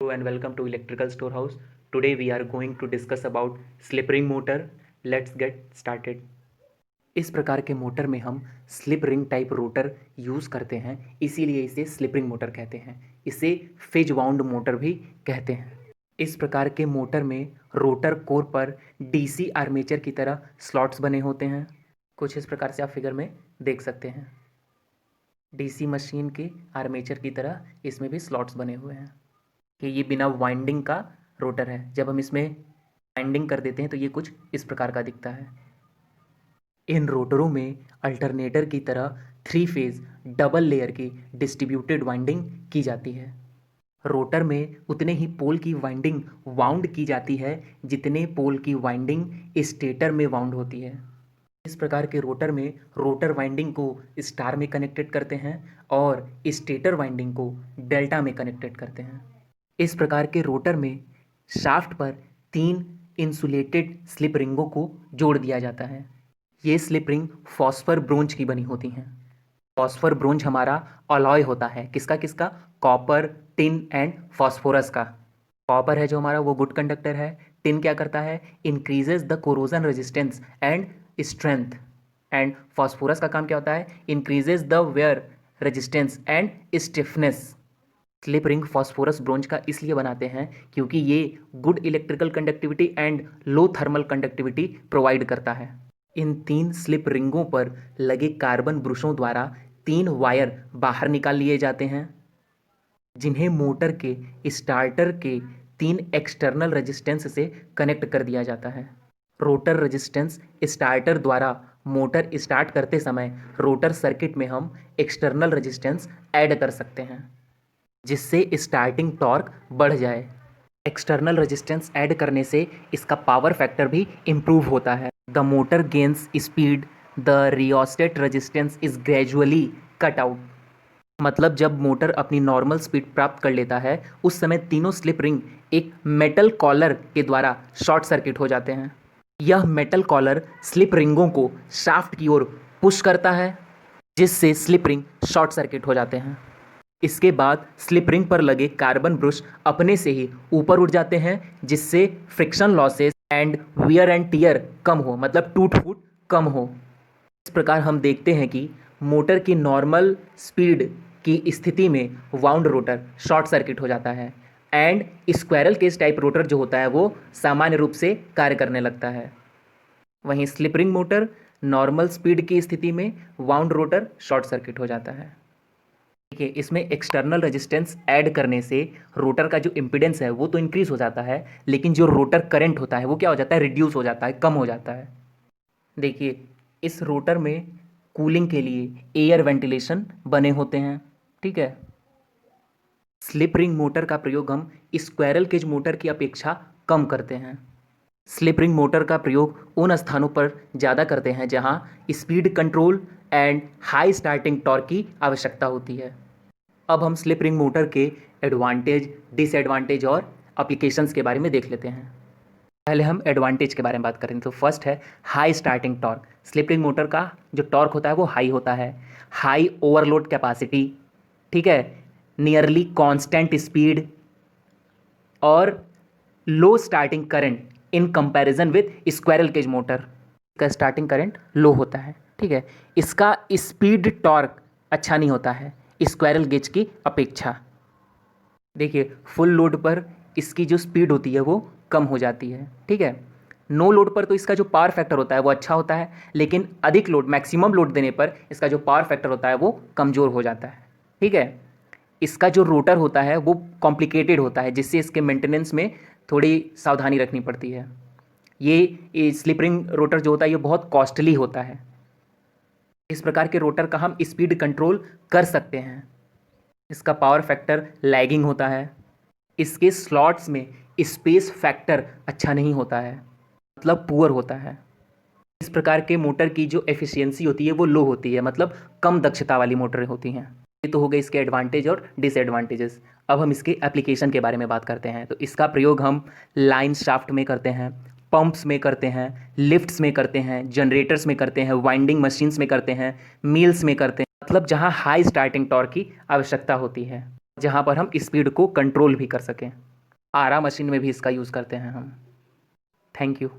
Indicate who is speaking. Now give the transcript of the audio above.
Speaker 1: Hello and welcome to Electrical Storehouse. Today we are going to discuss about slip ring motor. Let's get started. इस प्रकार के motor में हम slip ring type rotor use करते हैं, इसीलिए इसे स्लिप रिंग मोटर कहते हैं। इसे फेज वाउंड मोटर भी कहते हैं। इस प्रकार के मोटर में रोटर कोर पर डीसी आर्मेचर की तरह स्लॉट्स बने होते हैं। कुछ इस प्रकार से आप फिगर में देख सकते हैं। डीसी मशीन के आर्मेचर की तरह इसमें भी स्लॉट्स बने हुए हैं कि ये बिना वाइंडिंग का रोटर है। जब हम इसमें वाइंडिंग कर देते हैं तो ये कुछ इस प्रकार का दिखता है। इन रोटरों में अल्टरनेटर की तरह 3 फेज डबल लेयर की डिस्ट्रीब्यूटेड वाइंडिंग की जाती है। रोटर में उतने ही पोल की वाइंडिंग वाउंड की जाती है जितने पोल की वाइंडिंग स्टेटर में वाउंड होती है। इस प्रकार के रोटर में रोटर वाइंडिंग को स्टार में कनेक्टेड करते हैं और स्टेटर वाइंडिंग को डेल्टा में कनेक्टेड करते हैं। इस प्रकार के रोटर में शाफ्ट पर 3 इंसुलेटेड स्लिप रिंगों को जोड़ दिया जाता है। ये स्लिप रिंग फॉस्फर ब्रोंज की बनी होती हैं। फॉस्फर ब्रोंज हमारा अलॉय होता है, किसका किसका? कॉपर, टिन एंड फॉस्फोरस का। कॉपर है जो हमारा वो गुड कंडक्टर है। टिन क्या करता है? Increases the corrosion resistance and strength. And phosphorus का काम क्या होता है? Increases the wear resistance and stiffness. Slip ring phosphorus bronze का इसलिए बनाते हैं क्योंकि ये good electrical conductivity and low thermal conductivity provide करता है। इन 3 स्लिप रिंगों पर लगे कार्बन ब्रुशों द्वारा 3 वायर बाहर निकाल लिए जाते हैं, जिन्हें मोटर के स्टार्टर के 3 एक्सटर्नल रेजिस्टेंस से कनेक्ट कर दिया जाता है। रोटर रेजिस्टेंस स्टार्टर द्वारा मोटर स्टार्ट करते समय रोटर सर्किट में हम एक्सटर्नल रेजिस्टेंस ऐड कर सकते हैं, जिससे स्टार्टिंग टॉर्क बढ़ जाए। एक्सटर्नल रेजिस्टेंस ऐड करने से इसका पावर फैक्टर भी इम्प्रूव होता है। The motor gains speed, the rheostat resistance is gradually cut out. मतलब जब मोटर अपनी नॉर्मल स्पीड प्राप्त कर लेता है उस समय तीनों स्लिप रिंग एक मेटल कॉलर के द्वारा शॉर्ट सर्किट हो जाते हैं। यह मेटल कॉलर स्लिप रिंगों को शाफ्ट की ओर पुश करता है, जिससे स्लिप रिंग शॉर्ट सर्किट हो जाते हैं। इसके बाद स्लिप रिंग पर लगे कार्बन ब्रुश अपने से ही ऊपर उठ जाते हैं, जिससे friction losses and wear and tear कम हो, मतलब टूट फूट कम हो। इस प्रकार हम देखते हैं कि मोटर की नॉर्मल स्पीड की स्थिति में वाउंड रोटर शॉर्ट सर्किट हो जाता है and squirrel cage type rotor जो होता है वो सामान्य रूप से कार्य करने लगता है। वहीं slip ring motor normal speed की स्थिति में वाउंड रोटर शॉर्ट सर्किट हो जाता है। देखिए, इसमें एक्सटर्नल रेजिस्टेंस ऐड करने से रोटर का जो इम्पीडेंस है वो तो इंक्रीज हो जाता है, लेकिन जो रोटर करंट होता है वो क्या हो जाता है? रिड्यूस हो जाता है, कम हो जाता है। देखिए, इस रोटर में कूलिंग के लिए एयर वेंटिलेशन बने होते हैं, ठीक है। स्लिप रिंग मोटर का प्रयोग हम स्क्वायरल केज मोटर की अपेक्षा कम करते हैं। स्लिप रिंग मोटर का प्रयोग उन स्थानों पर ज़्यादा करते हैं जहां speed control and high starting torque की आवश्यकता होती है। अब हम स्लिप रिंग मोटर के एडवांटेज, डिसएडवांटेज और एप्लीकेशंस के बारे में देख लेते हैं। पहले हम एडवांटेज के बारे में बात करें तो फर्स्ट है high starting torque. Slip ring motor का जो टॉर्क होता है वो हाई होता है। हाई ओवरलोड कैपेसिटी, ठीक है, नियरली कांस्टेंट स्पीड और low starting current in comparison with squirrel cage motor का स्टार्टिंग करंट लो होता है, ठीक है। इसका स्पीड टॉर्क अच्छा नहीं होता है स्क्वायरल गेज की अपेक्षा। देखिए, फुल लोड पर इसकी जो स्पीड होती है वो कम हो जाती है, ठीक है। नो लोड पर तो इसका जो पावर फैक्टर होता है वो अच्छा होता है, लेकिन अधिक लोड, मैक्सिमम लोड देने पर इसका जो पावर फैक्टर होता है वो कमज़ोर हो जाता है, ठीक है। इसका जो रोटर होता है वो कॉम्प्लिकेटेड होता है, जिससे इसके मेंटेनेंस में थोड़ी सावधानी रखनी पड़ती है। ये स्लिप रिंग रोटर जो होता है ये बहुत कॉस्टली होता है। इस प्रकार के रोटर का हम स्पीड कंट्रोल कर सकते हैं। इसका पावर फैक्टर लैगिंग होता है। इसके स्लॉट्स में स्पेस फैक्टर अच्छा नहीं होता है, मतलब पुअर होता है। इस प्रकार के मोटर की जो एफिशिएंसी होती है वो लो होती है, मतलब कम दक्षता वाली मोटरें होती हैं। ये तो हो गए इसके एडवांटेज और डिसएडवांटेजेस। अब हम इसके एप्लीकेशन के बारे में बात करते हैं। तो इसका प्रयोग हम लाइन शाफ्ट में करते हैं, पंप्स में करते हैं, लिफ्ट्स में करते हैं, जनरेटर्स में करते हैं, वाइंडिंग मशीन्स में करते हैं, मिल्स में करते हैं, मतलब जहाँ हाई स्टार्टिंग टॉर्क की आवश्यकता होती है, जहाँ पर हम स्पीड को कंट्रोल भी कर सकें। आरा मशीन में भी इसका यूज़ करते हैं हम। Thank you.